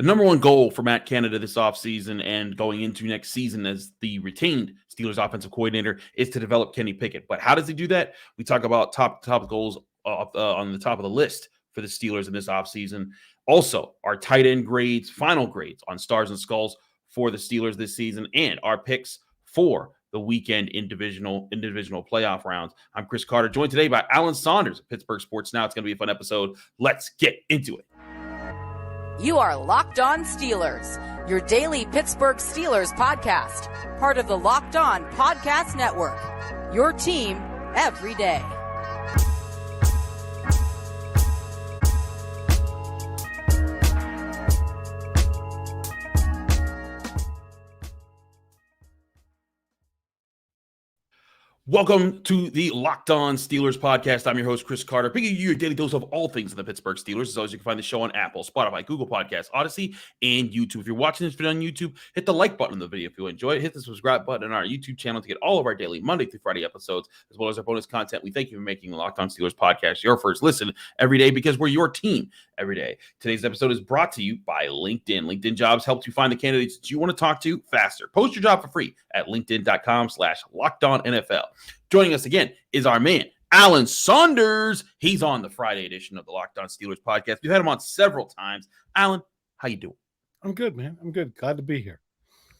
The number one goal for Matt Canada this offseason and going into next season as the retained Steelers offensive coordinator is to develop Kenny Pickett. But how does he do that? We talk about top goals on the top of the list for the Steelers in this offseason. Also, our tight end grades, final grades on Stars and Skulls for the Steelers this season, and our picks for the weekend in divisional playoff rounds. I'm Chris Carter, joined today by Alan Saunders of Pittsburgh Sports Now. It's going to be a fun episode. Let's get into it. You are Locked On Steelers, your daily Pittsburgh Steelers podcast, part of the Locked On Podcast Network, your team every day. Welcome to the Locked On Steelers podcast. I'm your host, Chris Carter, bringing you your daily dose of all things in the Pittsburgh Steelers. As always, you can find the show on Apple, Spotify, Google Podcasts, Odyssey, and YouTube. If you're watching this video on YouTube, hit the like button on the video if you enjoy it. Hit the subscribe button on our YouTube channel to get all of our daily Monday through Friday episodes, as well as our bonus content. We thank you for making the Locked On Steelers podcast your first listen every day, because we're your team every day. Today's episode is brought to you by LinkedIn. LinkedIn Jobs helps you find the candidates that you want to talk to faster. Post your job for free at linkedin.com/LockedOnNFL. Joining us again is our man, Alan Saunders. He's on the Friday edition of the Locked On Steelers podcast. We've had him on several times. Alan, how you doing? I'm good, man. I'm good. Glad to be here.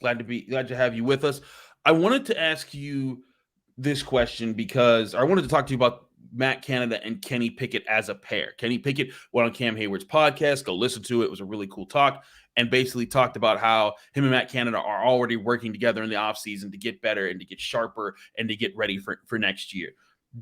Glad to have you with us. I wanted to ask you this question because I wanted to talk to you about Matt Canada and Kenny Pickett as a pair. Kenny Pickett went on Cam Heyward's podcast. Go listen to it. It was a really cool talk, and basically talked about how him and Matt Canada are already working together in the offseason to get better and to get sharper and to get ready for next year.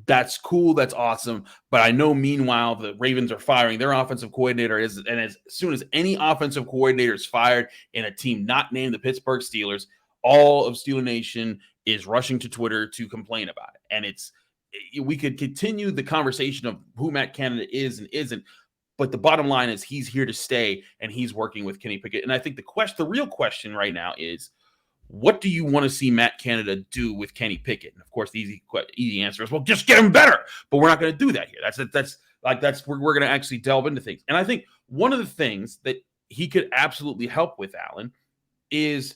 That's cool. That's awesome. But I know, meanwhile, the Ravens are firing their offensive coordinator. And as soon as any offensive coordinator is fired in a team not named the Pittsburgh Steelers, all of Steeler Nation is rushing to Twitter to complain about it. And we could continue the conversation of who Matt Canada is and isn't, but the bottom line is he's here to stay and he's working with Kenny Pickett. And I think the real question right now is, what do you want to see Matt Canada do with Kenny Pickett? And of course, the easy answer is, well, just get him better. But we're not going to do that here. We're going to actually delve into things. And I think one of the things that he could absolutely help with, Alan, is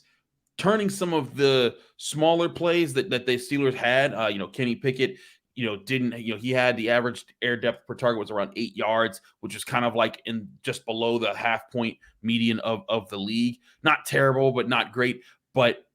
turning some of the smaller plays that the Steelers had. Kenny Pickett, he had the average air depth per target was around 8 yards, which is kind of like in just below the half point median of the league. Not terrible, but not great. But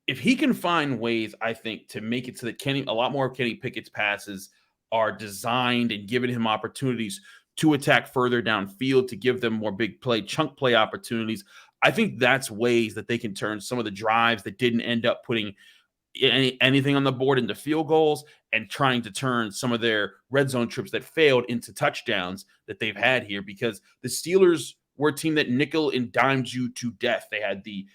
if he can find ways, I think, to make it so that a lot more of Kenny Pickett's passes are designed and giving him opportunities to attack further downfield, to give them more big play, chunk play opportunities, I think that's ways that they can turn some of the drives that didn't end up putting anything on the board into field goals, and trying to turn some of their red zone trips that failed into touchdowns that they've had here, because the Steelers were a team that nickel and dimed you to death. They had the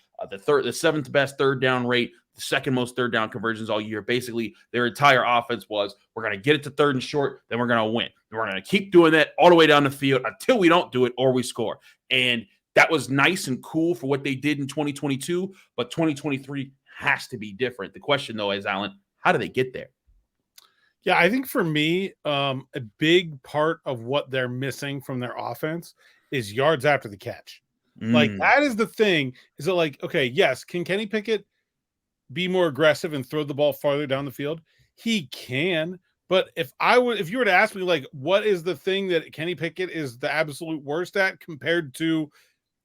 seventh best third down rate, the second most third down conversions all year. Basically, their entire offense was, we're going to get it to third and short, then we're going to win. And we're going to keep doing that all the way down the field until we don't do it or we score. And that was nice and cool for what they did in 2022, but 2023 has to be different. The question, though, is, Alan, how do they get there? Yeah, I think for me, a big part of what they're missing from their offense is yards after the catch. Like, that is the thing. Is it like, okay, yes, can Kenny Pickett be more aggressive and throw the ball farther down the field? He can. But if you were to ask me, like, what is the thing that Kenny Pickett is the absolute worst at compared to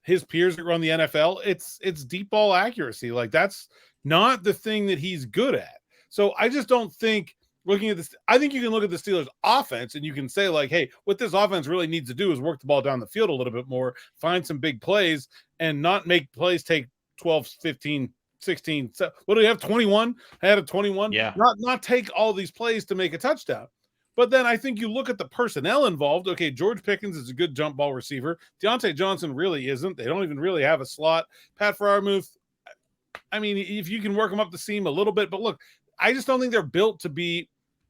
his peers that run the NFL, it's deep ball accuracy. Like, that's not the thing that he's good at. So I just don't think, looking at this, I think you can look at the Steelers offense and you can say, like, hey, what this offense really needs to do is work the ball down the field a little bit more, find some big plays, and not make plays take 12, 15, 16. What do we have? 21? I had a 21. Yeah. Not take all these plays to make a touchdown. But then I think you look at the personnel involved. Okay, George Pickens is a good jump ball receiver. Diontae Johnson really isn't. They don't even really have a slot. Pat Freiermuth, I mean, if you can work them up the seam a little bit. But look, I just don't think they're built to be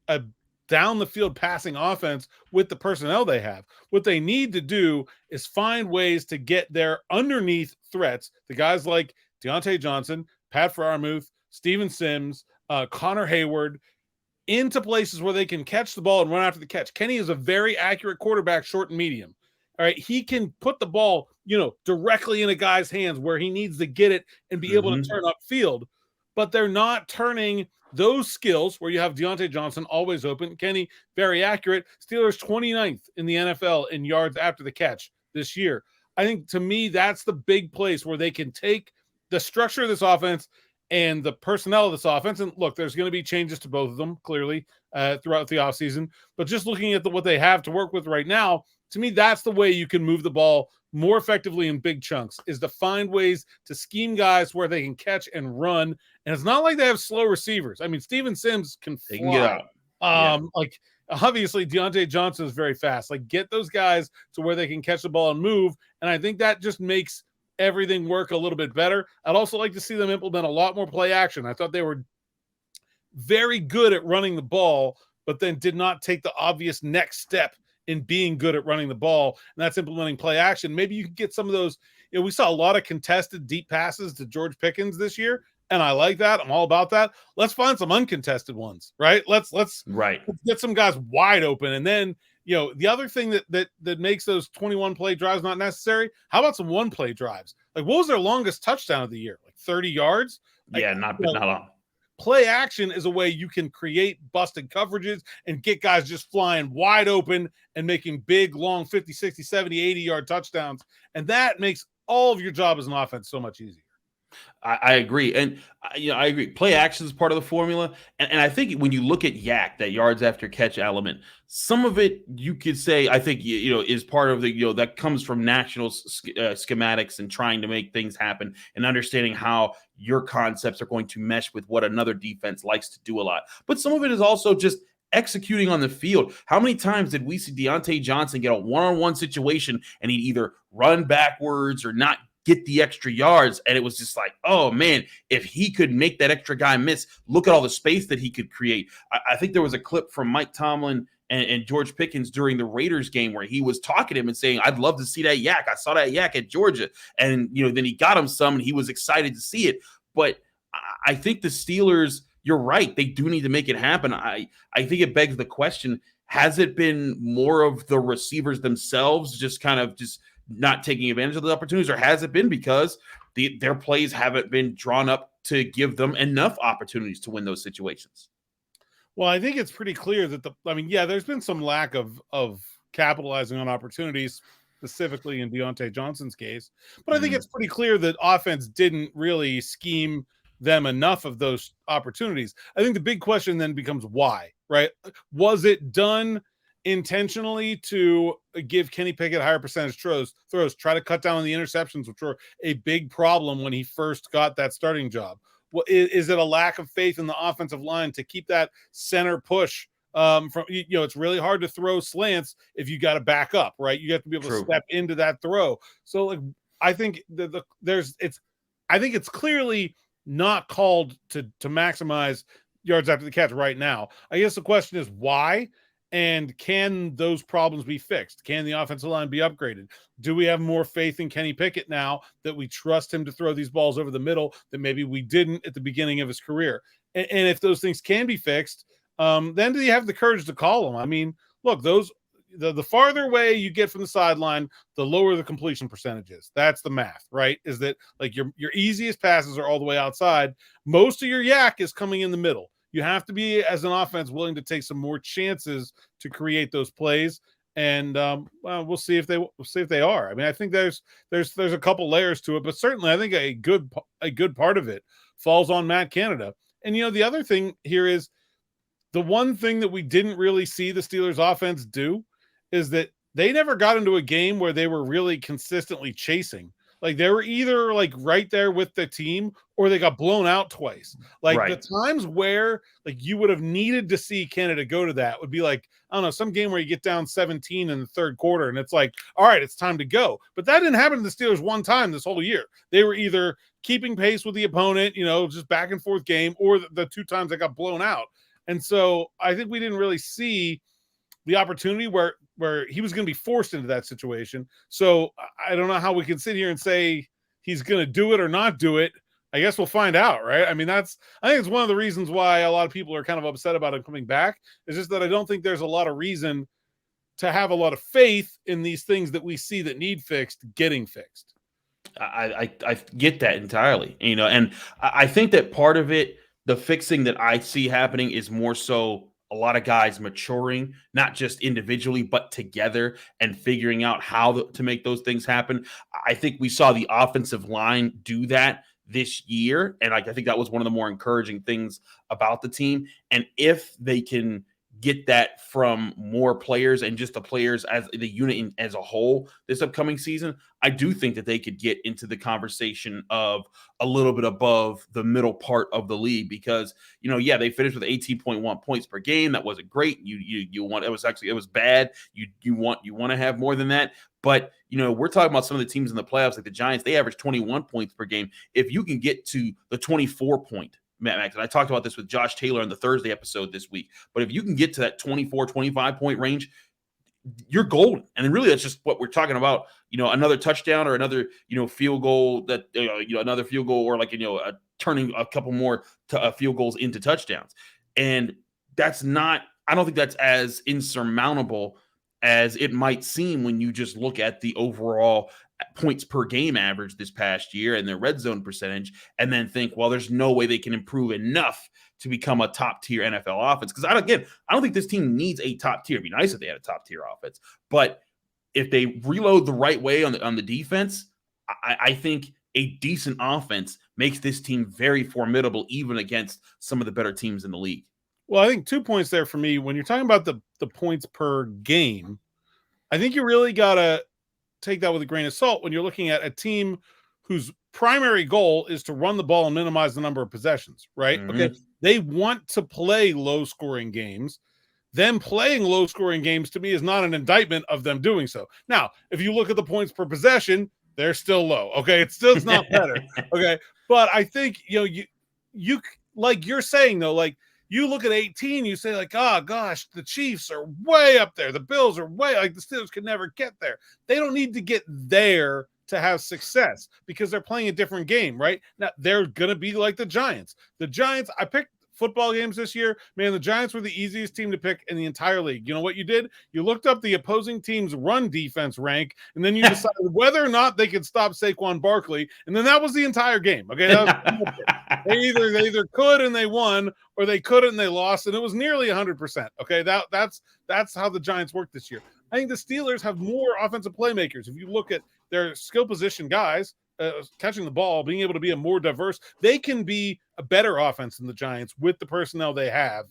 a down the field passing offense with the personnel they have. What they need to do is find ways to get their underneath threats, the guys like Diontae Johnson, Pat Freiermuth, Steven Sims, Connor Heyward, into places where they can catch the ball and run after the catch. Kenny is a very accurate quarterback, short and medium. All right. He can put the ball, directly in a guy's hands where he needs to get it and be able to turn upfield. But they're not turning those skills where you have Diontae Johnson always open. Kenny, very accurate. Steelers 29th in the NFL in yards after the catch this year. I think, to me, that's the big place where they can take the structure of this offense and the personnel of this offense. And look, there's going to be changes to both of them, clearly, throughout the offseason. But just looking at what they have to work with right now, to me, that's the way you can move the ball more effectively in big chunks, is to find ways to scheme guys where they can catch and run. And it's not like they have slow receivers. I mean, Steven Sims can fly. They can get out. Like, obviously, Diontae Johnson is very fast. Like, get those guys to where they can catch the ball and move. And I think that just makes everything work a little bit better. I'd also like to see them implement a lot more play action. I thought they were very good at running the ball, but then did not take the obvious next step in being good at running the ball, and that's implementing play action. Maybe you could get some of those. We saw a lot of contested deep passes to George Pickens this year, and I like that. I'm all about that. Let's find some uncontested ones, right? Let's get some guys wide open. And then, the other thing that makes those 21 play drives not necessary, how about some one play drives? Like, what was their longest touchdown of the year? Like 30 yards? Yeah, not long. Play action is a way you can create busted coverages and get guys just flying wide open and making big, long 50, 60, 70, 80-yard touchdowns. And that makes all of your job as an offense so much easier. I agree. And, I agree. Play action is part of the formula. And I think when you look at YAC, that yards after catch element, some of it you could say, I think, is part of the, that comes from national schematics and trying to make things happen and understanding how your concepts are going to mesh with what another defense likes to do a lot. But some of it is also just executing on the field. How many times did we see Diontae Johnson get a one-on-one situation and he'd either run backwards or not get the extra yards? And it was just like, oh man, if he could make that extra guy miss, look at all the space that he could create. I think there was a clip from Mike Tomlin and George Pickens during the Raiders game where he was talking to him and saying, I'd love to see that YAC. I saw that YAC at Georgia. And, then he got him some and he was excited to see it. But I think the Steelers, you're right, they do need to make it happen. I think it begs the question, has it been more of the receivers themselves just not taking advantage of the opportunities, or has it been because their plays haven't been drawn up to give them enough opportunities to win those situations? Well, I think it's pretty clear that there's been some lack of capitalizing on opportunities, specifically in Diontae Johnson's case. But I think it's pretty clear that offense didn't really scheme them enough of those opportunities. I think the big question then becomes why, right? Was it done intentionally to give Kenny Pickett higher percentage throws, try to cut down on the interceptions, which were a big problem when he first got that starting job? Well, is it a lack of faith in the offensive line to keep that center push from, it's really hard to throw slants if you got to back up, right? You have to be able to step into that throw. So I think I think it's clearly not called to maximize yards after the catch right now. I guess the question is why? And can those problems be fixed? Can the offensive line be upgraded? Do we have more faith in Kenny Pickett now that we trust him to throw these balls over the middle that maybe we didn't at the beginning of his career? And if those things can be fixed, then do you have the courage to call them? I mean, look, the farther away you get from the sideline, the lower the completion percentage is. That's the math, right? Is that like your easiest passes are all the way outside. Most of your YAC is coming in the middle. You have to be, as an offense, willing to take some more chances to create those plays, and we'll see if they are. I mean, I think there's a couple layers to it, but certainly I think a good part of it falls on Matt Canada. And the other thing here is the one thing that we didn't really see the Steelers offense do is that they never got into a game where they were really consistently chasing. Like, they were either right there with the team or they got blown out twice. The times where you would have needed to see Canada go to that would be I don't know, some game where you get down 17 in the third quarter and it's like, all right, it's time to go. But that didn't happen to the Steelers one time this whole year. They were either keeping pace with the opponent, just back and forth game, or the two times they got blown out. And so I think we didn't really see the opportunity where he was going to be forced into that situation. So I don't know how we can sit here and say he's going to do it or not do it. I guess we'll find out, right? I mean, I think it's one of the reasons why a lot of people are kind of upset about him coming back. It's just that I don't think there's a lot of reason to have a lot of faith in these things that we see that need fixed getting fixed. I get that entirely, and I think that part of it, the fixing that I see happening is more so a lot of guys maturing, not just individually, but together and figuring out how to make those things happen. I think we saw the offensive line do that this year, and I think that was one of the more encouraging things about the team. And if they can get that from more players and just the players as the unit as a whole this upcoming season, I do think that they could get into the conversation of a little bit above the middle part of the league because, they finished with 18.1 points per game. That wasn't great. You want, it was bad. You want to have more than that. But, we're talking about some of the teams in the playoffs, like the Giants, they average 21 points per game. If you can get to the 24 point, Max, and I talked about this with Josh Taylor in the Thursday episode this week, but if you can get to that 24, 25 point range, you're golden. And really that's just what we're talking about, another touchdown or another, field goal that, another field goal or like, turning a couple more field goals into touchdowns. And that's not, I don't think that's as insurmountable as it might seem when you just look at the overall points per game average this past year and their red zone percentage, and then think, well, there's no way they can improve enough to become a top tier NFL offense. Because I don't think this team needs a top tier. It'd be nice if they had a top tier offense, but if they reload the right way on the defense, I think a decent offense makes this team very formidable, even against some of the better teams in the league. Well, I think 2 points there for me. When you're talking about the points per game, I think you really got to take that with a grain of salt when you're looking at a team whose primary goal is to run the ball and minimize the number of possessions, right? Mm-hmm. Okay. They want to play low scoring games. Them playing low scoring games to me is not an indictment of them doing so. Now, if you look at the points per possession, they're still low. Okay. It's not better. Okay. But I think, you like you're saying though, like, you look at 18, you say like, oh gosh, the Chiefs are way up there. The Bills are the Steelers could never get there. They don't need to get there to have success because they're playing a different game, right? Now they're going to be like the Giants. The Giants, I picked football games this year. Man, the Giants were the easiest team to pick in the entire league. You know what you did? You looked up the opposing team's run defense rank, and then you decided whether or not they could stop Saquon Barkley, and then that was the entire game. Okay, they either could and they won, or they couldn't and they lost, and it was nearly 100%. Okay, that's how the Giants worked this year. I think the Steelers have more offensive playmakers. If you look at their skill position guys, catching the ball, being able to be a more diverse, they can be a better offense than the Giants with the personnel they have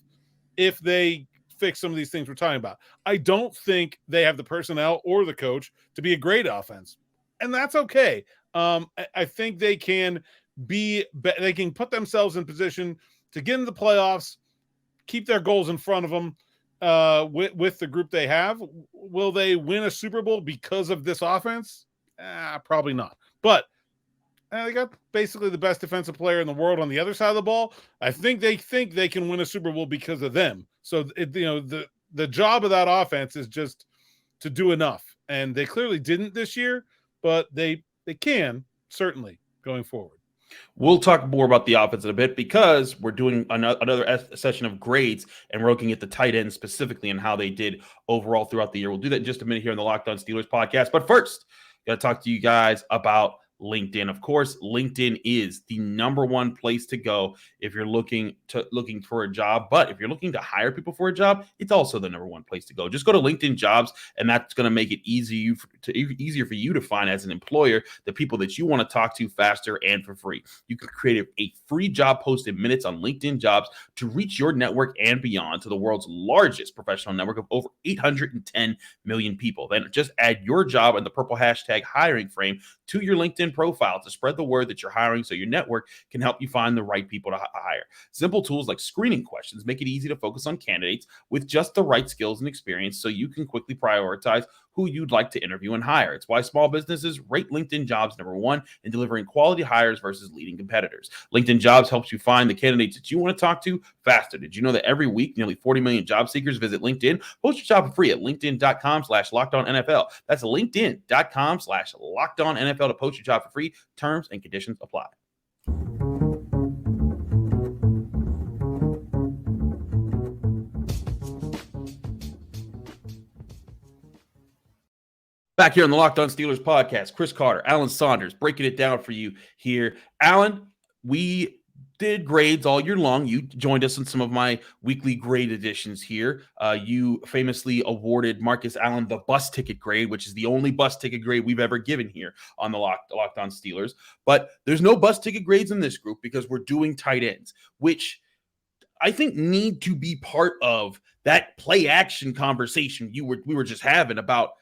if they fix some of these things we're talking about. I don't think they have the personnel or the coach to be a great offense, and that's okay. I think they can they can put themselves in position to get into the playoffs, keep their goals in front of them with the group they have. Will they win a Super Bowl because of this offense? Probably not. But they got basically the best defensive player in the world on the other side of the ball. I think they can win a Super Bowl because of them. So, the job of that offense is just to do enough. And they clearly didn't this year, but they can certainly going forward. We'll talk more about the offense in a bit because we're doing another session of grades, and we're looking at the tight ends specifically and how they did overall throughout the year. We'll do that in just a minute here on the Locked On Steelers podcast. But first, got to talk to you guys about LinkedIn. Of course, LinkedIn is the number one place to go if you're looking for a job. But if you're looking to hire people for a job, it's also the number one place to go. Just go to LinkedIn Jobs, and that's going to make it easier for you to find as an employer the people that you want to talk to faster and for free. You can create a free job post in minutes on LinkedIn Jobs to reach your network and beyond to the world's largest professional network of over 810 million people. Then just add your job and the purple hashtag hiring frame to your LinkedIn profile to spread the word that you're hiring so your network can help you find the right people to hire. Simple tools like screening questions make it easy to focus on candidates with just the right skills and experience so you can quickly prioritize who you'd like to interview and hire. It's why small businesses rate LinkedIn Jobs number one in delivering quality hires versus leading competitors. LinkedIn Jobs helps you find the candidates that you want to talk to faster. Did you know that every week, nearly 40 million job seekers visit LinkedIn? Post your job for free at linkedin.com/LockedOnNFL. That's linkedin.com/LockedOnNFL to post your job for free. Terms and conditions apply. Back here on the Locked On Steelers podcast, Chris Carter, Alan Saunders, breaking it down for you here. Alan, we did grades all year long. You joined us in some of my weekly grade editions here. You famously awarded Marcus Allen the bus ticket grade, which is the only bus ticket grade we've ever given here on the Locked On Steelers. But there's no bus ticket grades in this group because we're doing tight ends, which I think need to be part of that play action conversation we were just having about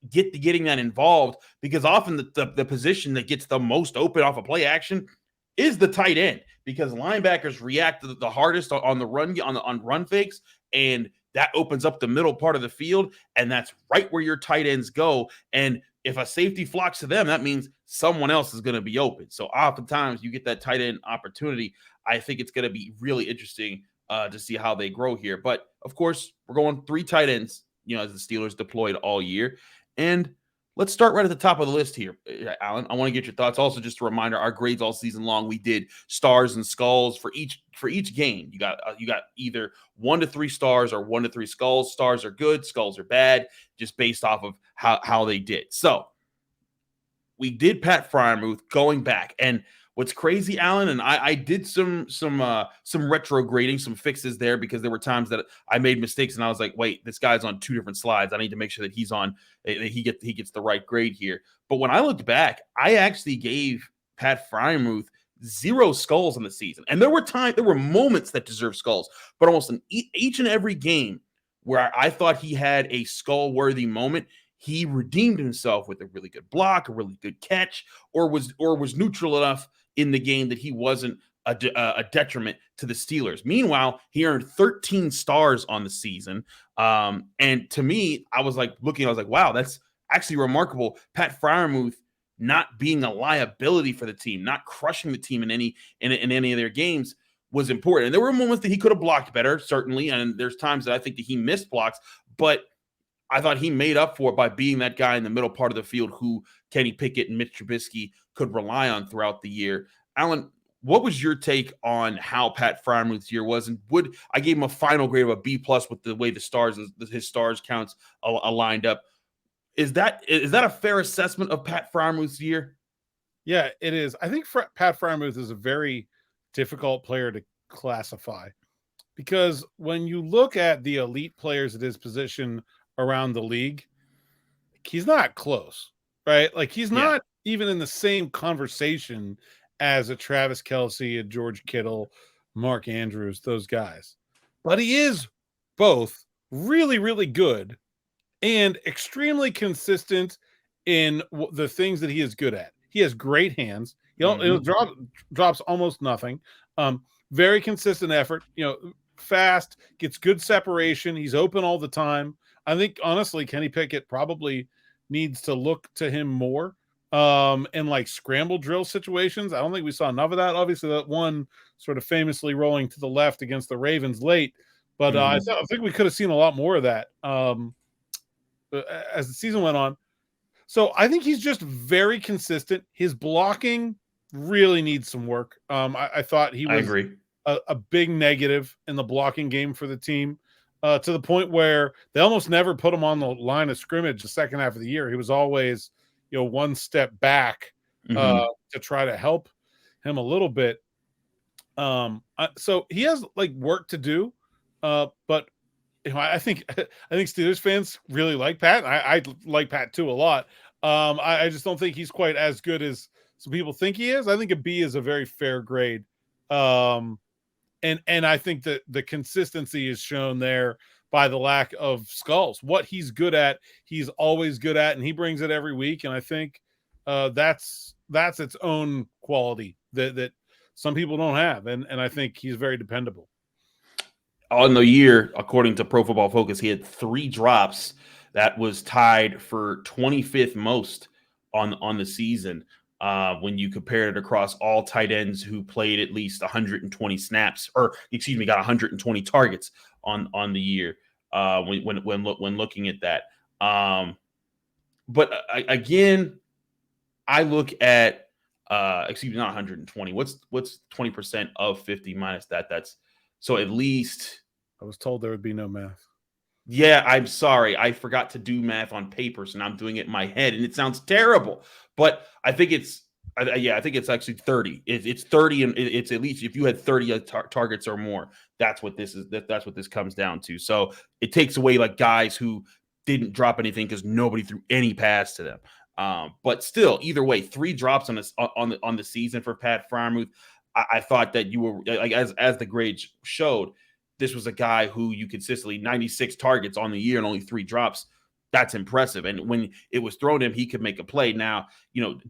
getting that involved, because often the position that gets the most open off of play action is the tight end, because linebackers react the hardest on the run on run fakes, and that opens up the middle part of the field, and that's right where your tight ends go. And if a safety flocks to them, that means someone else is going to be open. So oftentimes you get that tight end opportunity. I think it's going to be really interesting to see how they grow here. But of course, we're going 3 tight ends, as the Steelers deployed all year. And let's start right at the top of the list here, Alan. I want to get your thoughts. Also, just a reminder, our grades all season long, we did stars and skulls for each game. You got either 1 to 3 stars or 1 to 3 skulls. Stars are good, skulls are bad, just based off of how they did. So we did Pat Freiermuth going back, and what's crazy, Alan, and I did some retro grading, some fixes there, because there were times that I made mistakes and I was like, wait, this guy's on 2 different slides. I need to make sure that he gets the right grade here. But when I looked back, I actually gave Pat Freiermuth 0 skulls in the season. And there were moments that deserved skulls, but almost in each and every game where I thought he had a skull-worthy moment, he redeemed himself with a really good block, a really good catch, or was neutral enough in the game that he wasn't a detriment to the Steelers. Meanwhile, he earned 13 stars on the season. And to me, I was like, wow, that's actually remarkable. Pat Freiermuth not being a liability for the team, not crushing the team in any of their games was important. And there were moments that he could have blocked better, certainly. And there's times that I think that he missed blocks, but I thought he made up for it by being that guy in the middle part of the field who Kenny Pickett and Mitch Trubisky could rely on throughout the year. Alan, what was your take on how Pat Freiermuth's year was? And I gave him a final grade of a B+ with the way his stars counts aligned up. Is that a fair assessment of Pat Freiermuth's year? Yeah, it is. I think Pat Freiermuth is a very difficult player to classify, because when you look at the elite players at his position around the league, he's not close, right? Like, he's not even in the same conversation as a Travis Kelce, a George Kittle, Mark Andrews, those guys. But he is both really, really good and extremely consistent in the things that he is good at. He has great hands. It drops almost nothing. Very consistent effort, fast, gets good separation. He's open all the time. I think, honestly, Kenny Pickett probably needs to look to him more in like scramble drill situations. I don't think we saw enough of that. Obviously, that one sort of famously rolling to the left against the Ravens late, but I think we could have seen a lot more of that as the season went on. So I think he's just very consistent. His blocking really needs some work. I thought he was I agree. A big negative in the blocking game for the team. To the point where they almost never put him on the line of scrimmage the second half of the year. He was always, one step back to try to help him a little bit. So he has work to do, but I think Steelers fans really like Pat. I like Pat too a lot. I just don't think he's quite as good as some people think he is. I think a B is a very fair grade. And I think that the consistency is shown there by the lack of skulls. What he's good at, he's always good at, and he brings it every week. And I think that's its own quality that some people don't have. And I think he's very dependable. On the year, according to Pro Football Focus, he had 3 drops. That was tied for 25th most on the season. When you compare it across all tight ends who played at least 120 snaps, got 120 targets on the year. When looking at that, but again, I look at not 120. What's 20% of 50 minus that? That's so at least. I was told there would be no math. Yeah, I'm sorry. I forgot to do math on paper, so now I'm doing it in my head, and it sounds terrible. But I think I think it's actually 30. It's 30, and it's at least if you had 30 targets or more, that's what this is. That's what this comes down to. So it takes away like guys who didn't drop anything because nobody threw any pass to them. But still, either way, 3 drops on this on the season for Pat Freiermuth. I thought that you were like as the grades showed, this was a guy who you consistently 96 targets on the year and only 3 drops. That's impressive. And when it was thrown to him, he could make a play. Now,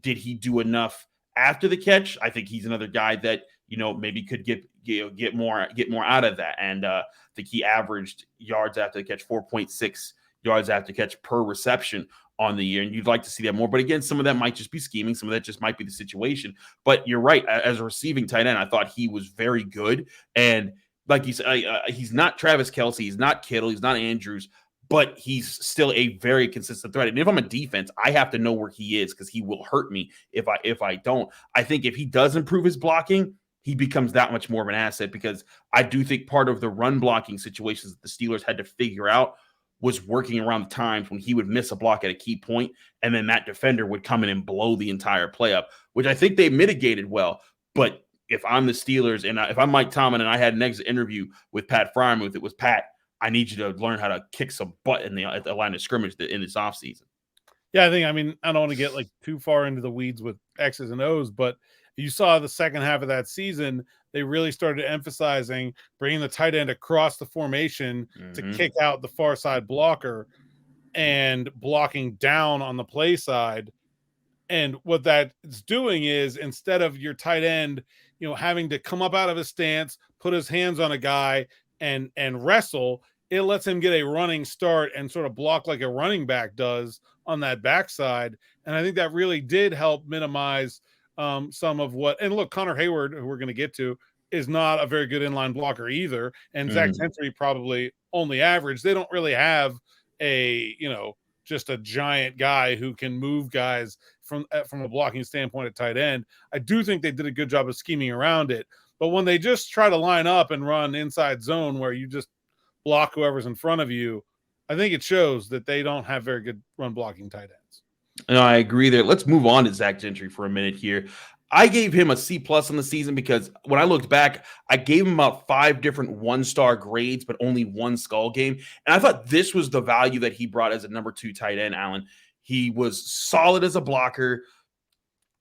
did he do enough after the catch? I think he's another guy that, maybe could get more out of that. And I think he averaged yards after the catch, 4.6 yards after catch per reception on the year. And you'd like to see that more. But again, some of that might just be scheming. Some of that just might be the situation. But you're right. As a receiving tight end, I thought he was very good. And like you said, he's not Travis Kelce, he's not Kittle, he's not Andrews, but he's still a very consistent threat. And if I'm a defense, I have to know where he is because he will hurt me if I don't. I think if he does improve his blocking, he becomes that much more of an asset because I do think part of the run blocking situations that the Steelers had to figure out was working around the times when he would miss a block at a key point, and then that defender would come in and blow the entire play up, which I think they mitigated well. But if I'm the Steelers and if I'm Mike Tomlin and I had an exit interview with Pat Freiermuth, it was, Pat, I need you to learn how to kick some butt at the line of scrimmage in this offseason. Yeah, I don't want to get like too far into the weeds with X's and O's, but you saw the second half of that season, they really started emphasizing bringing the tight end across the formation to kick out the far side blocker and blocking down on the play side. And what that's doing is instead of your tight end, having to come up out of his stance, put his hands on a guy and wrestle, it lets him get a running start and sort of block like a running back does on that backside. And I think that really did help minimize some of what, and look, Connor Heyward, who we're going to get to, is not a very good inline blocker either. And Zach Gentry probably only average. They don't really have just a giant guy who can move guys from a blocking standpoint at tight end. I do think they did a good job of scheming around it. But when they just try to line up and run inside zone where you just block whoever's in front of you, I think it shows that they don't have very good run blocking tight ends. No, I agree there. Let's move on to Zach Gentry for a minute here. I gave him a C+ on the season because when I looked back, I gave him about 5 different 1-star grades, but only 1 skull game. And I thought this was the value that he brought as a number 2 tight end, Alan. He was solid as a blocker,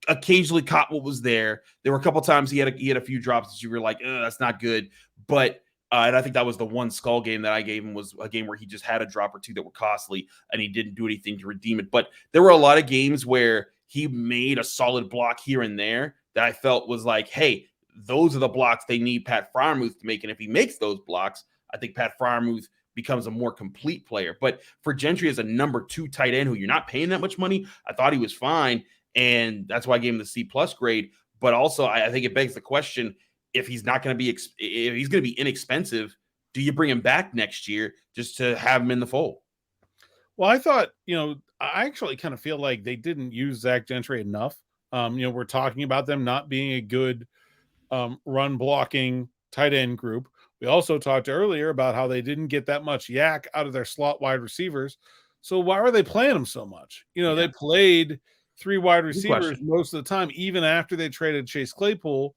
occasionally caught what was there. There were a couple times he had a few drops that you were like, that's not good. But and I think that was the 1 skull game that I gave him, was a game where he just had a drop or 2 that were costly and he didn't do anything to redeem it. But there were a lot of games where he made a solid block here and there that I felt was like, hey, those are the blocks they need Pat Freiermuth to make. And if he makes those blocks, I think Pat Freiermuth becomes a more complete player. But for Gentry as a number 2 tight end who you're not paying that much money, I thought he was fine. And that's why I gave him the C+ grade. But also, I think it begs the question, if he's not going to be, if he's going to be inexpensive, do you bring him back next year just to have him in the fold? Well, I thought, I actually kind of feel like they didn't use Zach Gentry enough. We're talking about them not being a good run blocking tight end group. We also talked earlier about how they didn't get that much YAC out of their slot wide receivers. So why were they playing them so much? They played 3 wide receivers most of the time, even after they traded Chase Claypool.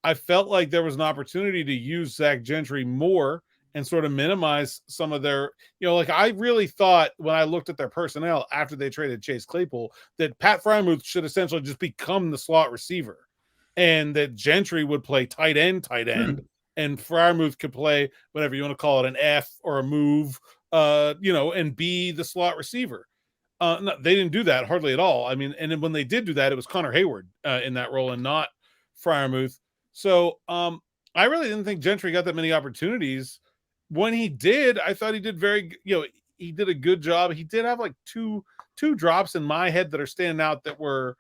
I felt like there was an opportunity to use Zach Gentry more and sort of minimize some of their, I really thought when I looked at their personnel after they traded Chase Claypool that Pat Freiermuth should essentially just become the slot receiver and that Gentry would play tight end, and Freiermuth could play whatever you want to call it, an F or a move, and be the slot receiver. No, they didn't do that hardly at all. I mean, and then when they did do that, it was Connor Heyward in that role and not Freiermuth. So I really didn't think Gentry got that many opportunities. When he did, I thought he did he did a good job. He did have like two drops in my head that are standing out that were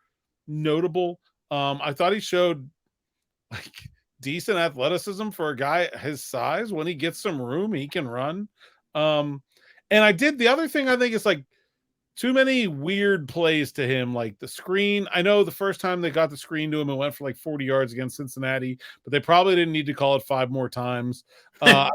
notable. I thought he showed like decent athleticism for a guy his size. When he gets some room, he can run. And the other thing I think is like too many weird plays to him, like the screen. I know the first time they got the screen to him, it went for like 40 yards against Cincinnati, but they probably didn't need to call it 5 more times. And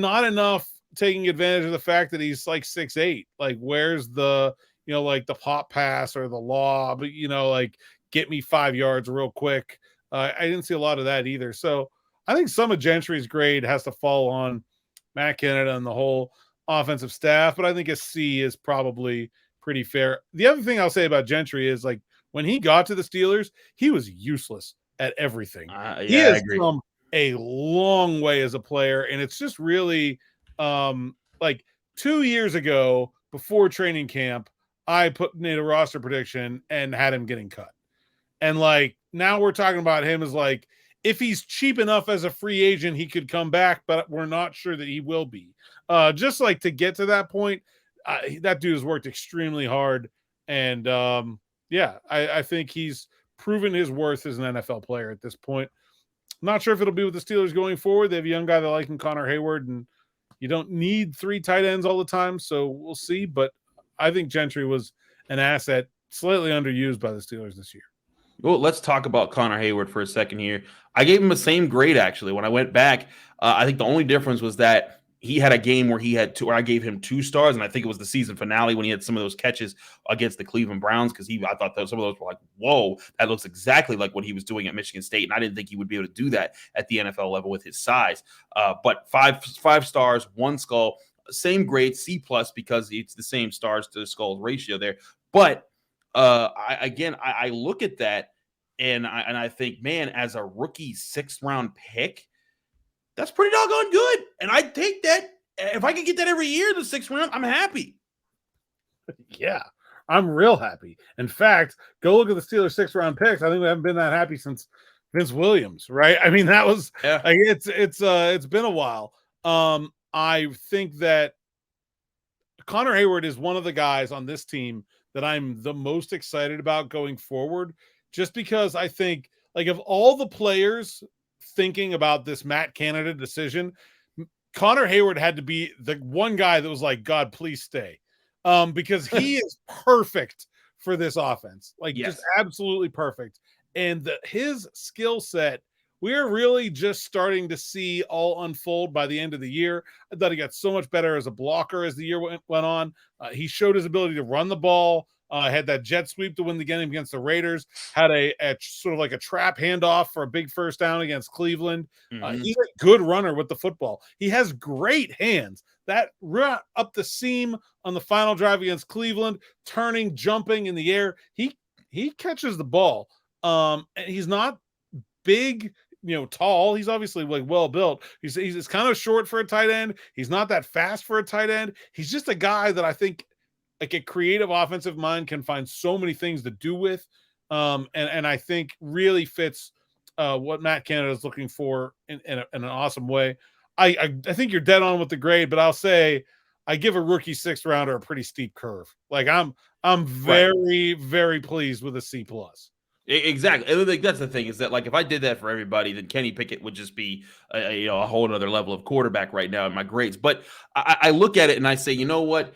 not enough taking advantage of the fact that he's like 6'8". Like, where's the, like the pop pass or the lob, like get me 5 yards real quick. I didn't see a lot of that either. So I think some of Gentry's grade has to fall on Matt Canada and the whole offensive staff, but I think a C is probably pretty fair. The other thing I'll say about Gentry is, like, when he got to the Steelers, he was useless at everything. He has come a long way as a player, and it's just really like 2 years ago before training camp, I made a roster prediction and had him getting cut. And like now we're talking about him as like, if he's cheap enough as a free agent, he could come back, but we're not sure that he will be. Just like to get to that point, that dude has worked extremely hard. And I think he's proven his worth as an NFL player at this point. I'm not sure if it'll be with the Steelers going forward. They have a young guy they like in Connor Heyward, and you don't need 3 tight ends all the time, so we'll see. But I think Gentry was an asset, slightly underused by the Steelers this year. Well, let's talk about Connor Heyward for a second here. I gave him the same grade, actually. When I went back, I think the only difference was that he had a game where I gave him 2 stars, and I think it was the season finale when he had some of those catches against the Cleveland Browns, because I thought that some of those were like, whoa, that looks exactly like what he was doing at Michigan State, and I didn't think he would be able to do that at the NFL level with his size. But five stars, 1 skull, same grade, C+, because it's the same stars to the skull ratio there. But I look at that and I think, man, as a rookie 6th round pick, that's pretty doggone good. And I'd take that. If I could get that every year in the 6th round, I'm happy. Yeah, I'm real happy. In fact, go look at the Steelers 6th round picks. I think we haven't been that happy since Vince Williams, right? I mean, that was it's been a while. I think that Connor Heyward is one of the guys on this team that I'm the most excited about going forward, just because I think, like, of all the players thinking about this Matt Canada decision, Connor Heyward had to be the one guy that was like, God, please stay. Because he is perfect for this offense. Like, just absolutely perfect. And his skill set, we're really just starting to see all unfold by the end of the year. I thought he got so much better as a blocker as the year went on. He showed his ability to run the ball, had that jet sweep to win the game against the Raiders, had a sort of like a trap handoff for a big first down against Cleveland. He's a good runner with the football. He has great hands. That run up the seam on the final drive against Cleveland, turning, jumping in the air, he catches the ball. And he's not big, tall. He's obviously like well built. He's kind of short for a tight end. He's not that fast for a tight end. He's just a guy that I think, like, a creative offensive mind can find so many things to do with. And I think really fits what Matt Canada is looking for in an awesome way. I think you're dead on with the grade, but I'll say I give a rookie 6th rounder a pretty steep curve. Like, I'm very, very pleased with a C+. Exactly. I think that's the thing, is that, like, if I did that for everybody, then Kenny Pickett would just be a whole other level of quarterback right now in my grades. But I look at it and I say, you know what?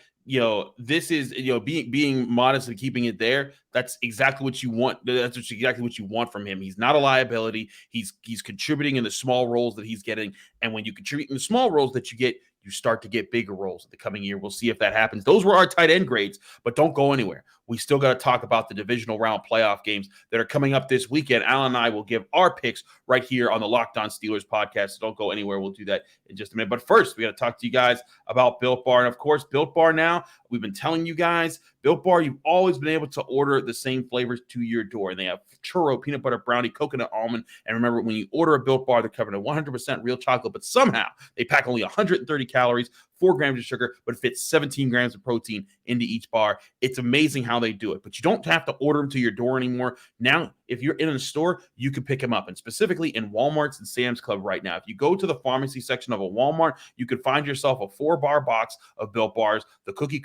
This is, being modest and keeping it there. That's exactly what you want. That's exactly what you want from him. He's not a liability. He's contributing in the small roles that he's getting. And when you contribute in the small roles that you get, you start to get bigger roles in the coming year. We'll see if that happens. Those were our tight end grades, but don't go anywhere. We still got to talk about the divisional round playoff games that are coming up this weekend. Alan and I will give our picks right here on the Locked On Steelers podcast. So don't go anywhere. We'll do that in just a minute. But first, we got to talk to you guys about Built Bar. And of course, Built Bar now, we've been telling you guys, Built Bar, you've always been able to order the same flavors to your door. And they have churro, peanut butter brownie, coconut almond. And remember, when you order a Built Bar, they're covered in 100% real chocolate, but somehow they pack only 130 calories, 4 grams of sugar, but it fits 17 grams of protein into each bar. It's amazing how they do it, but you don't have to order them to your door anymore. Now, if you're in a store, you can pick them up, and specifically in Walmart's and Sam's Club right now. If you go to the pharmacy section of a Walmart, you could find yourself a 4-bar box of Built Bars, the cookie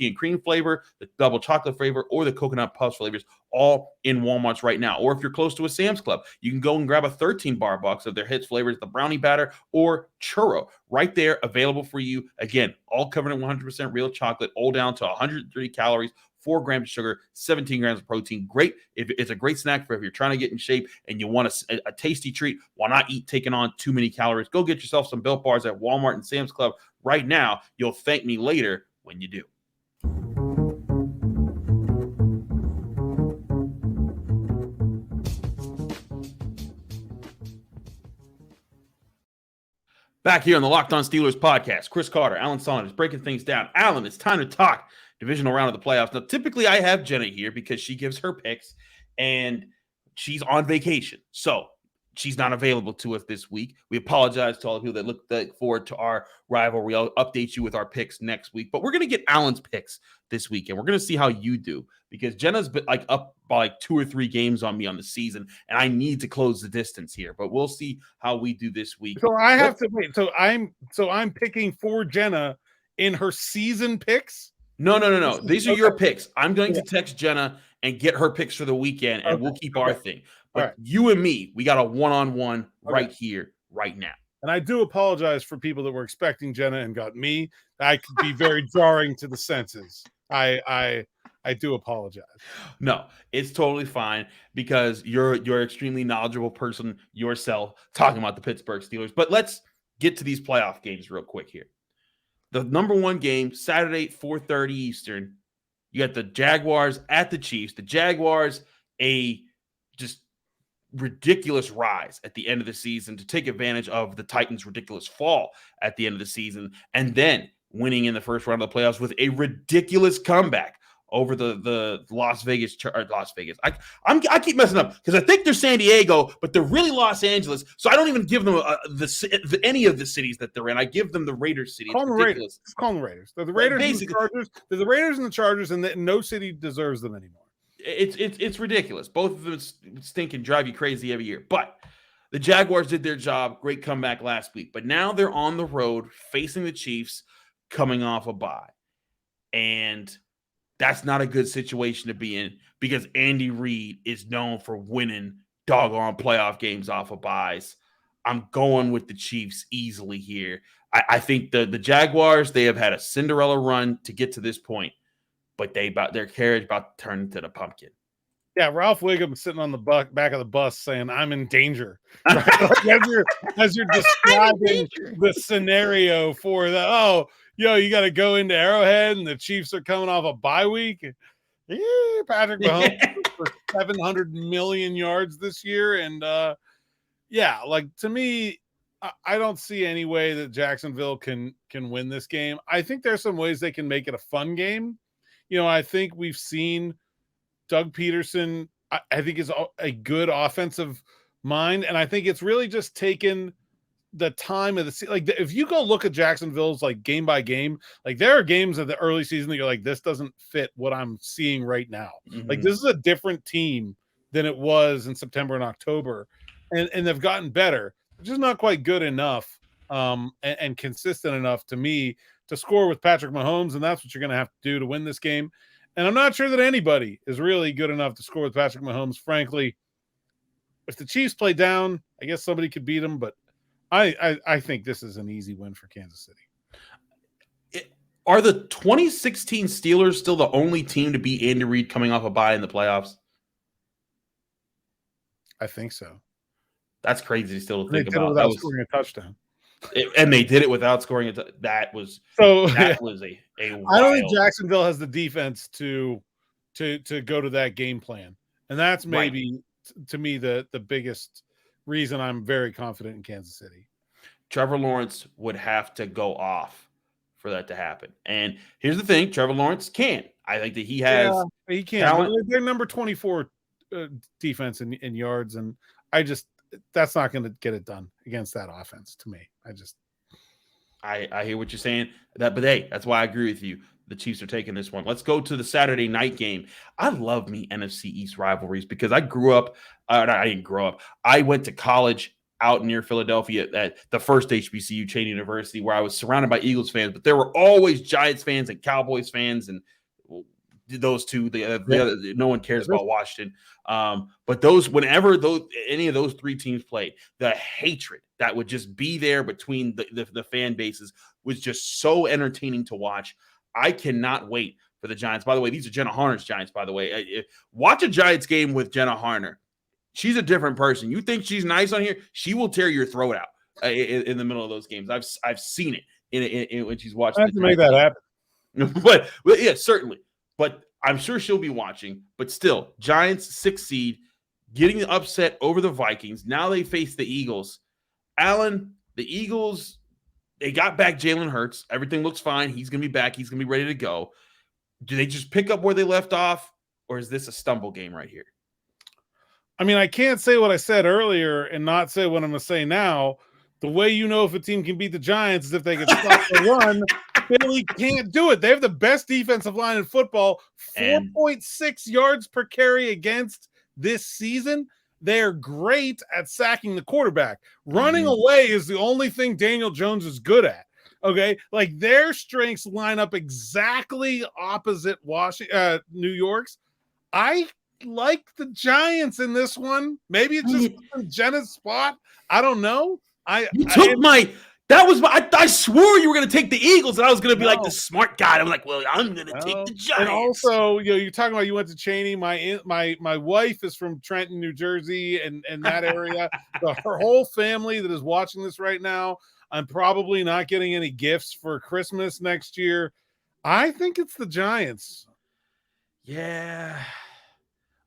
and cream flavor, the double chocolate flavor, or the coconut puffs flavors, all in Walmart's right now. Or if you're close to a Sam's Club, you can go and grab a 13-bar box of their hits flavors, the brownie batter or churro, right there, available for you. Again, all covered in 100% real chocolate, all down to 130 calories, 4 grams of sugar, 17 grams of protein. Great. It's a great snack for if you're trying to get in shape and you want a tasty treat while not taking on too many calories. Go get yourself some Built Bars at Walmart and Sam's Club right now. You'll thank me later when you do. Back here on the Locked On Steelers podcast, Chris Carter, Alan Saunders breaking things down. Alan, it's time to talk divisional round of the playoffs. Now, typically I have Jenna here because she gives her picks and she's on vacation. So she's not available to us this week. We apologize to all of you that look forward to our rivalry. I'll update you with our picks next week. But we're going to get Alan's picks this week, and we're going to see how you do because Jenna's been up by 2 or 3 games on me on the season, and I need to close the distance here. But we'll see how we do this week. So I have to wait. So I'm picking for Jenna in her season picks. No. These are your picks. I'm going to text Jenna and get her picks for the weekend, and we'll keep our thing. But you and me, we got a one-on-one right here, right now. And I do apologize for people that were expecting Jenna and got me. I could be very jarring to the senses. I do apologize. No, it's totally fine because you're an extremely knowledgeable person yourself talking about the Pittsburgh Steelers. But let's get to these playoff games real quick here. The number 1 game, Saturday, 4:30 Eastern. You got the Jaguars at the Chiefs. The Jaguars, a just ridiculous rise at the end of the season to take advantage of the Titans' ridiculous fall at the end of the season, and then winning in the first round of the playoffs with a ridiculous comeback over the Las Vegas. I keep messing up because I think they're San Diego, but they're really Los Angeles. So I don't even give them any of the cities that they're in. I give them the Raiders city. Call them the Raiders. Just call them the Raiders. They're the Raiders and the Chargers. They're the Raiders and the Chargers, and no city deserves them anymore. It's ridiculous. Both of them stink and drive you crazy every year. But the Jaguars did their job. Great comeback last week. But now they're on the road facing the Chiefs coming off a bye. And that's not a good situation to be in because Andy Reid is known for winning doggone playoff games off of byes. I'm going with the Chiefs easily here. I think the Jaguars, they have had a Cinderella run to get to this point, but their carriage about to turn into the pumpkin. Yeah, Ralph Wiggum sitting on the back of the bus saying, "I'm in danger." Right? as you're describing the scenario for the you got to go into Arrowhead and the Chiefs are coming off a bye week. Yeah, Patrick Mahomes for 700 million yards this year, and to me, I don't see any way that Jacksonville can win this game. I think there's some ways they can make it a fun game. I think we've seen Doug Peterson, I think, is a good offensive mind, and I think it's really just taken the time of the season. Like, if you go look at Jacksonville's game by game, there are games of the early season that you're like, this doesn't fit what I'm seeing right now. Mm-hmm. This is a different team than it was in September and October, and they've gotten better. It's just not quite good enough and consistent enough to me to score with Patrick Mahomes, and that's what you're going to have to do to win this game. And I'm not sure that anybody is really good enough to score with Patrick Mahomes, frankly. If the Chiefs play down, I guess somebody could beat them, but I think this is an easy win for Kansas City. Are the 2016 Steelers still the only team to beat Andy Reid coming off a bye in the playoffs? I think so. That's crazy still to think about. Without scoring a touchdown. And they did it without scoring it. That was a wild. I don't think Jacksonville has the defense to go to that game plan, and that's maybe to me the biggest reason I'm very confident in Kansas City. Trevor Lawrence would have to go off for that to happen. And here's the thing: Trevor Lawrence can. I think that he has. Yeah, he can. They're number 24 defense in yards, and that's not going to get it done against that offense to me. I hear what you're saying. But hey, that's why I agree with you. The Chiefs are taking this one. Let's go to the Saturday night game. I love me NFC East rivalries because I grew up. I didn't grow up. I went to college out near Philadelphia at the first HBCU chain university where I was surrounded by Eagles fans, but there were always Giants fans and Cowboys fans and those two. The other, no one cares about Washington. But whenever any of those 3 teams played, the hatred that would just be there between the fan bases was just so entertaining to watch. I cannot wait for the Giants. By the way, these are Jenna Harner's Giants, by the way. Watch a Giants game with Jenna Harner. She's a different person. You think she's nice on here, she will tear your throat out in the middle of those games. I've seen it in when she's watching. I have to make that happen. but yeah, certainly. But I'm sure she'll be watching. But still, Giants 6th seed, getting the upset over the Vikings. Now they face the Eagles. Alan, the Eagles, they got back Jalen Hurts. Everything looks fine. He's going to be back. He's going to be ready to go. Do they just pick up where they left off, or is this a stumble game right here? I mean, I can't say what I said earlier and not say what I'm going to say now. The way you know if a team can beat the Giants is if they can stop the run. Philly can't do it. They have the best defensive line in football, 4.6 yards per carry against this season. They're great at sacking the quarterback. Running away is the only thing Daniel Jones is good at. Okay, like their strengths line up exactly opposite New York's. I like the Giants in this one. Maybe it's just Jenna's spot. I don't know. I swore you were going to take the Eagles, and I was going to be like the smart guy. I'm like, well, I'm going to take the Giants. And also, you're talking about you went to Cheney. My wife is from Trenton, New Jersey, and that area. So her whole family that is watching this right now. I'm probably not getting any gifts for Christmas next year. I think it's the Giants. Yeah.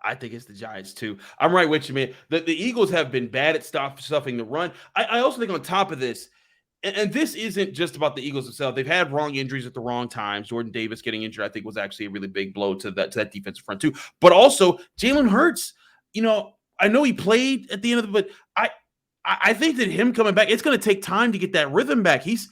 I think it's the Giants, too. I'm right with you, man. The Eagles have been bad at stuffing the run. I also think on top of this, and this isn't just about the Eagles themselves. They've had wrong injuries at the wrong times. Jordan Davis getting injured, I think, was actually a really big blow to that defensive front, too. But also, Jalen Hurts, I know he played at the end of the – but I think that him coming back, it's going to take time to get that rhythm back. He's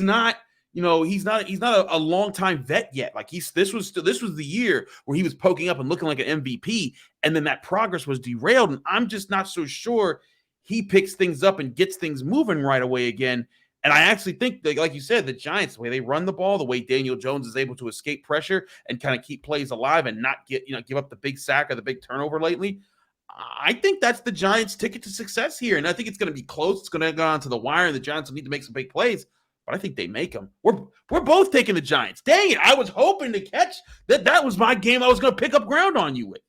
not – he's not a long time vet yet. Like this was the year where he was poking up and looking like an MVP, and then that progress was derailed. And I'm just not so sure he picks things up and gets things moving right away again. And I actually think that, like you said, the Giants, the way they run the ball, the way Daniel Jones is able to escape pressure and kind of keep plays alive and not give up the big sack or the big turnover lately. I think that's the Giants' ticket to success here. And I think it's going to be close. It's going to go on to the wire, and the Giants will need to make some big plays. But I think they make them. We're both taking the Giants. Dang it. I was hoping to catch that. That was my game I was going to pick up ground on you with.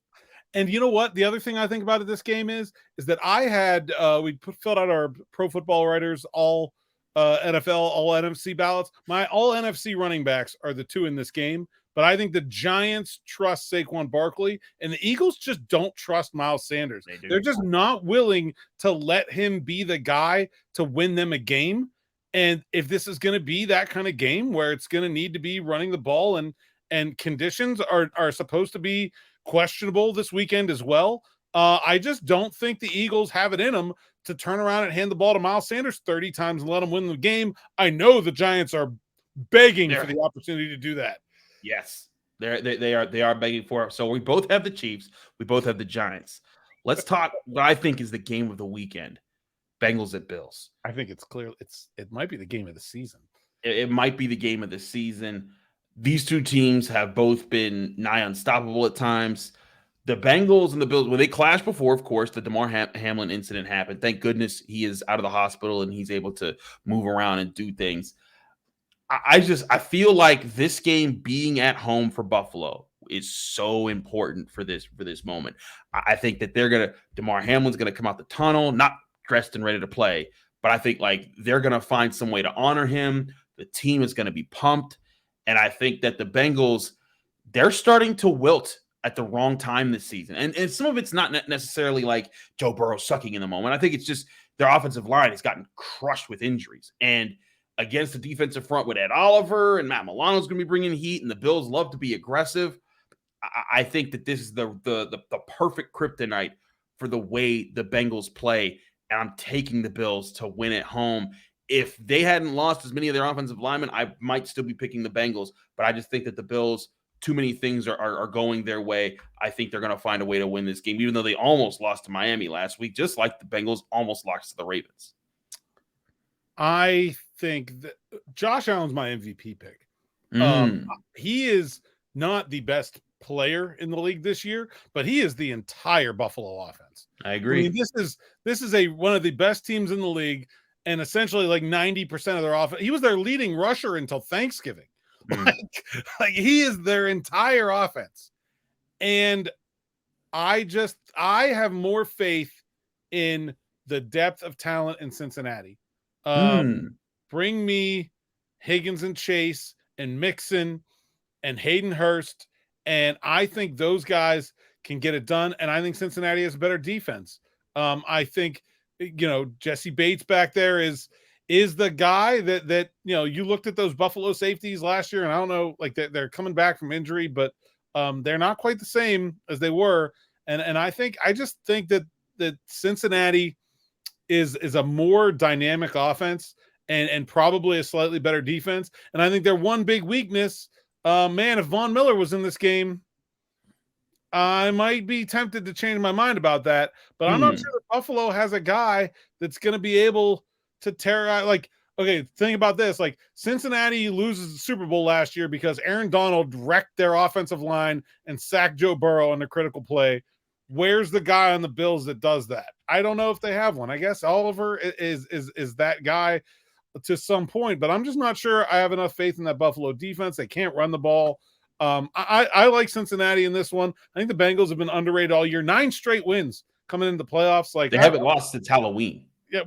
And you know what? The other thing I think about this game is that I had filled out our Pro Football Writers all NFL, all NFC ballots. My all NFC running backs are the two in this game. But I think the Giants trust Saquon Barkley, and the Eagles just don't trust Miles Sanders. They're just not willing to let him be the guy to win them a game. And if this is going to be that kind of game where it's going to need to be running the ball and conditions are supposed to be questionable this weekend as well, I just don't think the Eagles have it in them to turn around and hand the ball to Miles Sanders 30 times and let him win the game. I know the Giants are begging for the opportunity to do that. Yes, they are begging for it. So we both have the Chiefs. We both have the Giants. Let's talk what I think is the game of the weekend. Bengals at Bills. I think it's clear. It might be the game of the season. It might be the game of the season. These two teams have both been nigh unstoppable at times. The Bengals and the Bills, when they clashed before, of course, the Damar Hamlin incident happened. Thank goodness he is out of the hospital and he's able to move around and do things. I feel like this game being at home for Buffalo is so important for this moment. I think that Damar Hamlin's going to come out the tunnel, not dressed and ready to play, but I think like they're going to find some way to honor him. The team is going to be pumped. And I think that the Bengals, they're starting to wilt at the wrong time this season. And some of it's not necessarily like Joe Burrow sucking in the moment. I think it's just their offensive line has gotten crushed with injuries. And against the defensive front with Ed Oliver and Matt Milano's going to be bringing heat, and the Bills love to be aggressive. I think that this is the perfect kryptonite for the way the Bengals play. And I'm taking the Bills to win at home. If they hadn't lost as many of their offensive linemen, I might still be picking the Bengals. But I just think that the Bills, too many things are going their way. I think they're going to find a way to win this game, even though they almost lost to Miami last week, just like the Bengals almost lost to the Ravens. I think that Josh Allen's my MVP pick. He is not the best player in the league this year, but he is the entire Buffalo offense. I agree. I mean, this is one of the best teams in the league, and essentially like 90% of their offense. He was their leading rusher until Thanksgiving. Like he is their entire offense. And I have more faith in the depth of talent in Cincinnati. Bring me Higgins and Chase and Mixon and Hayden Hurst, and I think those guys can get it done. And I think Cincinnati has a better defense. I think Jesse Bates back there is the guy that you looked at those Buffalo safeties last year, and I don't know, like they're coming back from injury, but they're not quite the same as they were. And I just think that Cincinnati is a more dynamic offense and probably a slightly better defense. And I think their one big weakness, if Von Miller was in this game, I might be tempted to change my mind about that, but I'm not sure that Buffalo has a guy that's going to be able to tear out. Like, okay, think about this. Like, Cincinnati loses the Super Bowl last year because Aaron Donald wrecked their offensive line and sacked Joe Burrow on a critical play. Where's the guy on the Bills that does that? I don't know if they have one. I guess Oliver is that guy to some point, but I'm just not sure I have enough faith in that Buffalo defense. They can't run the ball. I like Cincinnati in this one. I think the Bengals have been underrated all year. 9 straight wins coming into the playoffs. Like, they haven't lost since Halloween. Yeah.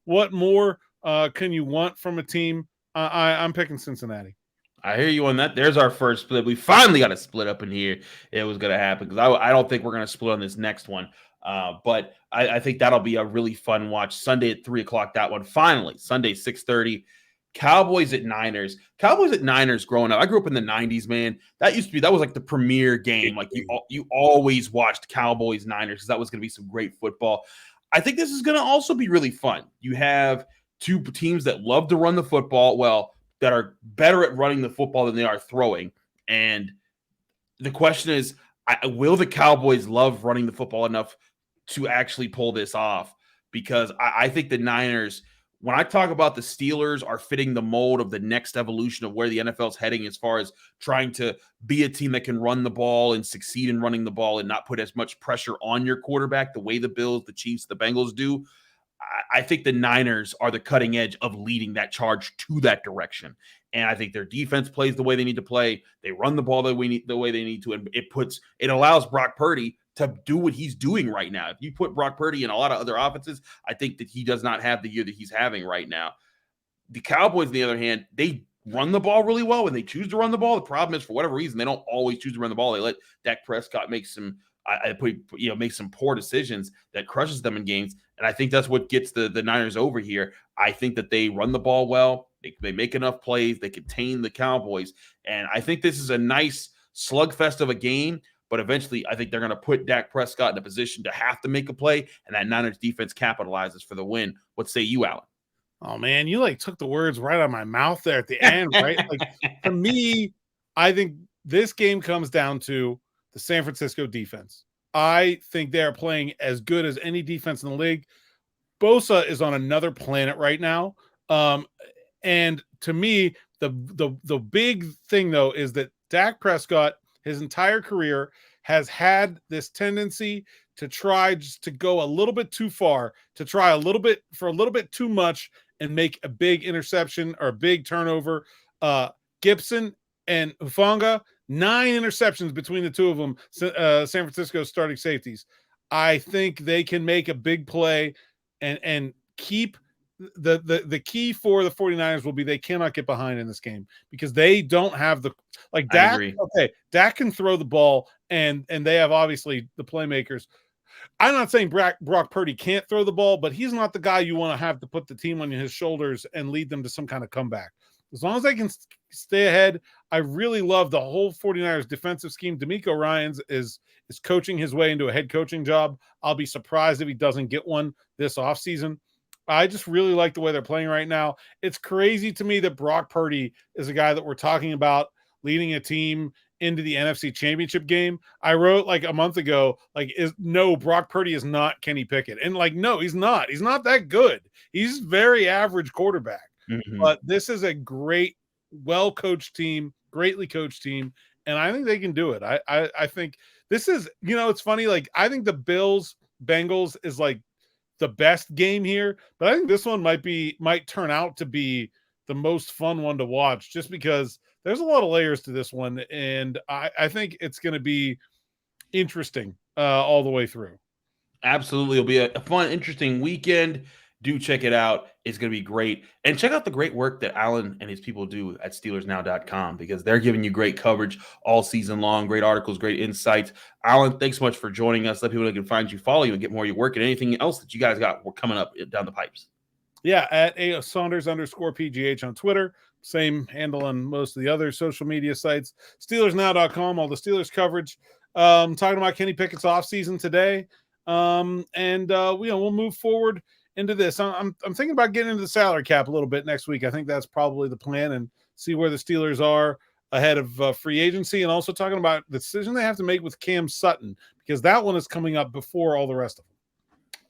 What more can you want from a team? I'm picking Cincinnati. I hear you on that. There's our first split. We finally got a split up in here. It was going to happen because I don't think we're going to split on this next one. But I think that'll be a really fun watch. Sunday at 3:00. That one finally. Sunday 6:30. Cowboys at Niners. Cowboys at Niners growing up. I grew up in the 90s, man. That was like the premier game. Like you always watched Cowboys Niners because that was going to be some great football. I think this is going to also be really fun. You have two teams that love to run the football, that are better at running the football than they are throwing. And the question is, will the Cowboys love running the football enough to actually pull this off? Because I think the Niners, when I talk about the Steelers are fitting the mold of the next evolution of where the NFL is heading as far as trying to be a team that can run the ball and succeed in running the ball and not put as much pressure on your quarterback the way the Bills, the Chiefs, the Bengals do, I think the Niners are the cutting edge of leading that charge to that direction. And I think their defense plays the way they need to play. They run the ball the way they need to. And it allows Brock Purdy to do what he's doing right now. If you put Brock Purdy in a lot of other offenses, I think that he does not have the year that he's having right now. The Cowboys, on the other hand, they run the ball really well when they choose to run the ball. The problem is, for whatever reason, they don't always choose to run the ball. They let Dak Prescott make some poor decisions that crushes them in games. And I think that's what gets the Niners over here. I think that they run the ball well. They make enough plays. They contain the Cowboys. And I think this is a nice slugfest of a game. But eventually, I think they're going to put Dak Prescott in a position to have to make a play. And that Niners defense capitalizes for the win. What say you, Alan? Oh, man, you took the words right out of my mouth there at the end, right? For me, I think this game comes down to the San Francisco defense. I think they're playing as good as any defense in the league. Bosa is on another planet right now. And to me, the big thing, though, is that Dak Prescott, his entire career, has had this tendency to try just to go a little bit too far, to try a little bit too much and make a big interception or a big turnover. Gibson and Hufanga, 9 interceptions between the two of them, San Francisco's starting safeties. I think they can make a big play and keep the key for the 49ers will be they cannot get behind in this game because they don't have Dak. Okay, Dak can throw the ball and they have obviously the playmakers. I'm not saying Brock Purdy can't throw the ball, but he's not the guy you want to have to put the team on his shoulders and lead them to some kind of comeback. As long as they can stay ahead, I really love the whole 49ers defensive scheme. DeMeco Ryans is coaching his way into a head coaching job. I'll be surprised if he doesn't get one this offseason. I just really like the way they're playing right now. It's crazy to me that Brock Purdy is a guy that we're talking about leading a team into the NFC Championship game. I wrote a month ago, Brock Purdy is not Kenny Pickett. And no, he's not. He's not that good. He's very average quarterback. Mm-hmm. But this is a great, well-coached team, greatly coached team, and I think they can do it. I think this is, it's funny. I think the Bills-Bengals is the best game here, but I think this one might turn out to be the most fun one to watch, just because there's a lot of layers to this one, and I think it's going to be interesting all the way through. Absolutely. It'll be a fun, interesting weekend. Do check it out. It's going to be great. And check out the great work that Alan and his people do at SteelersNow.com, because they're giving you great coverage all season long, great articles, great insights. Alan, thanks so much for joining us. Let people know they can find you, follow you, and get more of your work, and anything else that you guys got coming up down the pipes. Yeah, at Saunders_PGH on Twitter. Same handle on most of the other social media sites. SteelersNow.com, all the Steelers coverage. Talking about Kenny Pickett's offseason today. We'll move forward into this. I'm thinking about getting into the salary cap a little bit next week. I think that's probably the plan, and see where the Steelers are ahead of free agency, and also talking about the decision they have to make with Cam Sutton, because that one is coming up before all the rest of them.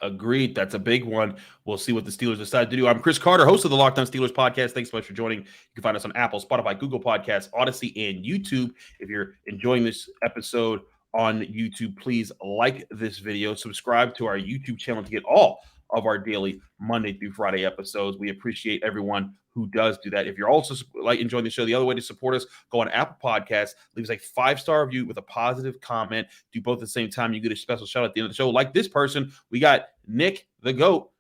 Agreed. That's a big one. We'll see what the Steelers decide to do. I'm Chris Carter, host of the Locked On Steelers podcast. Thanks so much for joining. You can find us on Apple, Spotify, Google Podcasts, Odyssey, and YouTube. If you're enjoying this episode on YouTube, please like this video, subscribe to our YouTube channel to get all of our daily Monday through Friday episodes. We appreciate everyone who does do that. If you're also enjoying the show, the other way to support us, go on Apple Podcasts, leave us a 5-star review with a positive comment. Do both at the same time. You get a special shout out at the end of the show. Like this person, we got Nick the Goat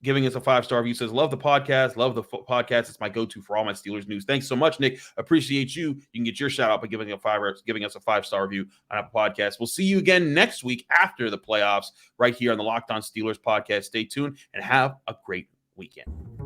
giving us a 5-star review. Says, love the podcast. It's my go-to for all my Steelers news. Thanks so much, Nick. Appreciate you. You can get your shout out by giving us a 5-star review on Apple Podcasts. We'll see you again next week after the playoffs right here on the Locked On Steelers podcast. Stay tuned and have a great weekend.